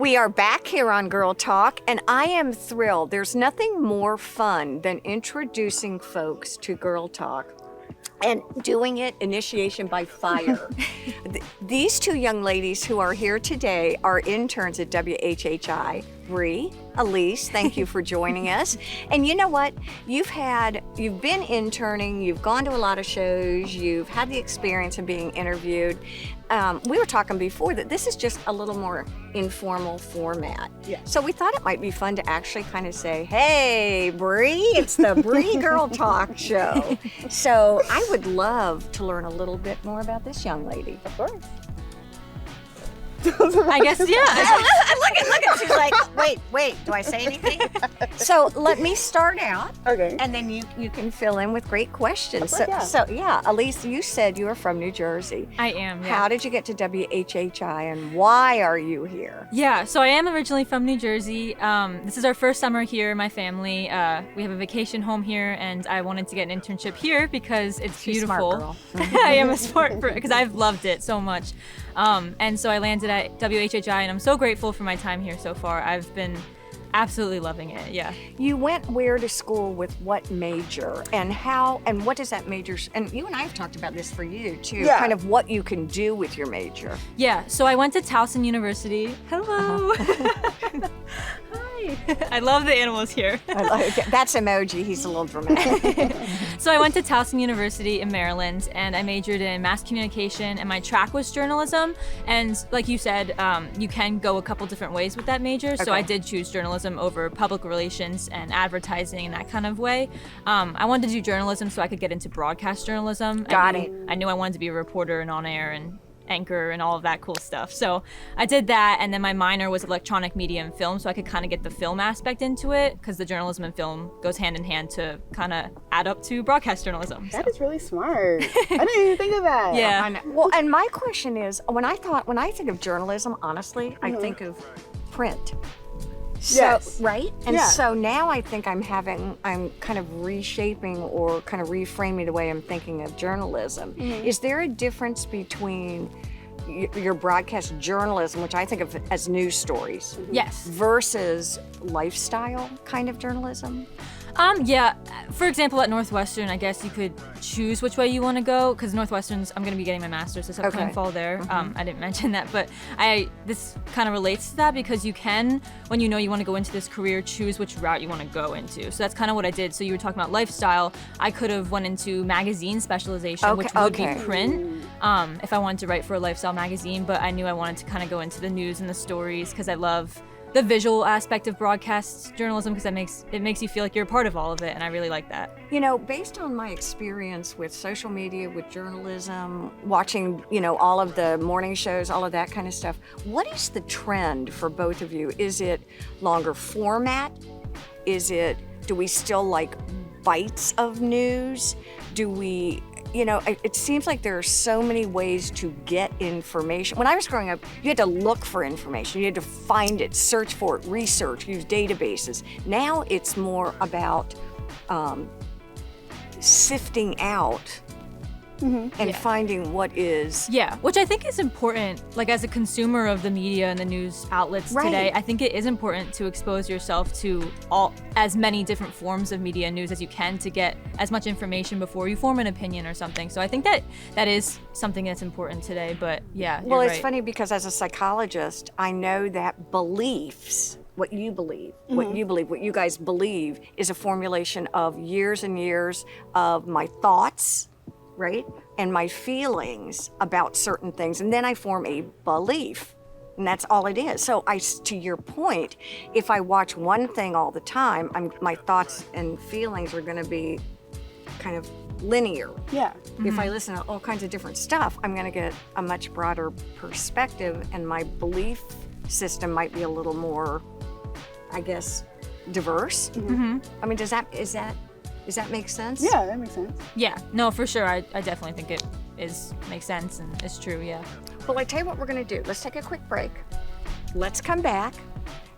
We are back here on Girl Talk, and I am thrilled. There's nothing more fun than introducing folks to Girl Talk and doing it initiation by fire. These two young ladies who are here today are interns at WHHI. Brie, Elise, thank you for joining us. And you know what? You've been interning, you've gone to a lot of shows, you've had the experience of being interviewed. We were talking before that this is just a little more informal format. Yeah. So we thought it might be fun to actually kind of say, hey, Brie, it's the Brie Girl Talk show. So I would love to learn a little bit more about this young lady. Of course. I guess, yeah. Look at she's like, wait, do I say anything? So let me start out. Okay. And then you can fill in with great questions. Of course, So Elise, you said you were from New Jersey. I am, yeah. How did you get to WHHI and why are you here? Yeah, so I am originally from New Jersey. This is our first summer here, my family. We have a vacation home here, and I wanted to get an internship here because it's She's a beautiful. smart girl. I am a smart because I've loved it so much. And so I landed at WHHI, and I'm so grateful for my time here so far. I've been absolutely loving it, yeah. You went where to school with what major and how, and what does that major, and you and I have talked about this for you too, Yeah. kind of what you can do with your major. Yeah, so I went to Towson University. Hello. Hi. I love the animals here. That's emoji, he's a little dramatic. So I went to Towson University in Maryland, and I majored in mass communication, and my track was journalism. And like you said, you can go a couple different ways with that major. So Okay. I did choose journalism over public relations and advertising in that kind of way. I wanted to do journalism so I could get into broadcast journalism. Got it. I knew I wanted to be a reporter and on air and anchor and all of that cool stuff. So I did that, and then my minor was electronic media and film, so I could kind of get the film aspect into it because the journalism and film goes hand in hand to kind of add up to broadcast journalism. That is really smart. I didn't even think of that. Yeah. Well, and my question is, when I think of journalism, honestly, I think of print. So, Yes. right? And Yeah. so now I think I'm kind of reshaping or kind of reframing the way I'm thinking of journalism. Is there a difference between your broadcast journalism, which I think of as news stories, Yes. versus lifestyle kind of journalism? Yeah. For example, at Northwestern, I guess you could choose which way you want to go because Northwestern's, I'm going to be getting my master's this upcoming fall there. I didn't mention that, but this kind of relates to that because you can, when you know you want to go into this career, choose which route you want to go into. So that's kind of what I did. So you were talking about lifestyle. I could have went into magazine specialization, which would be print, if I wanted to write for a lifestyle magazine, but I knew I wanted to kind of go into the news and the stories because I love the visual aspect of broadcast journalism because it makes you feel like you're a part of all of it, and I really like that. You know, based on my experience with social media, with journalism, watching, all of the morning shows, all of that kind of stuff, what is the trend for both of you? Is it longer format? Do we still like bites of news? Do we, it seems like there are so many ways to get information. When I was growing up, you had to look for information. You had to find it, search for it, research, use databases. Now it's more about sifting out and finding what is. Yeah, which I think is important, like as a consumer of the media and the news outlets today, I think it is important to expose yourself to as many different forms of media and news as you can to get as much information before you form an opinion or something. So I think that is something that's important today, but yeah, Well, you're it's right. funny because as a psychologist, I know that beliefs, what you guys believe is a formulation of years and years of my thoughts, right? And my feelings about certain things. And then I form a belief. And that's all it is. So to your point, if I watch one thing all the time, my thoughts and feelings are going to be kind of linear. Yeah. If I listen to all kinds of different stuff, I'm going to get a much broader perspective, and my belief system might be a little more, I guess, diverse. I mean, does that make sense? Yeah, that makes sense. Yeah, no, for sure. I definitely think it makes sense and it's true, yeah. Well, I tell you what we're going to do. Let's take a quick break. Let's come back,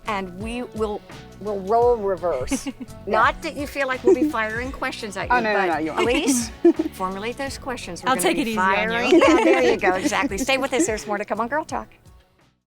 and we'll role reverse. Not that you feel like we'll be firing questions at you. Oh, no, you won't. Elise, formulate those questions. I'll take it easy on you. Yeah, there you go, exactly. Stay with us. There's more to come on Girl Talk.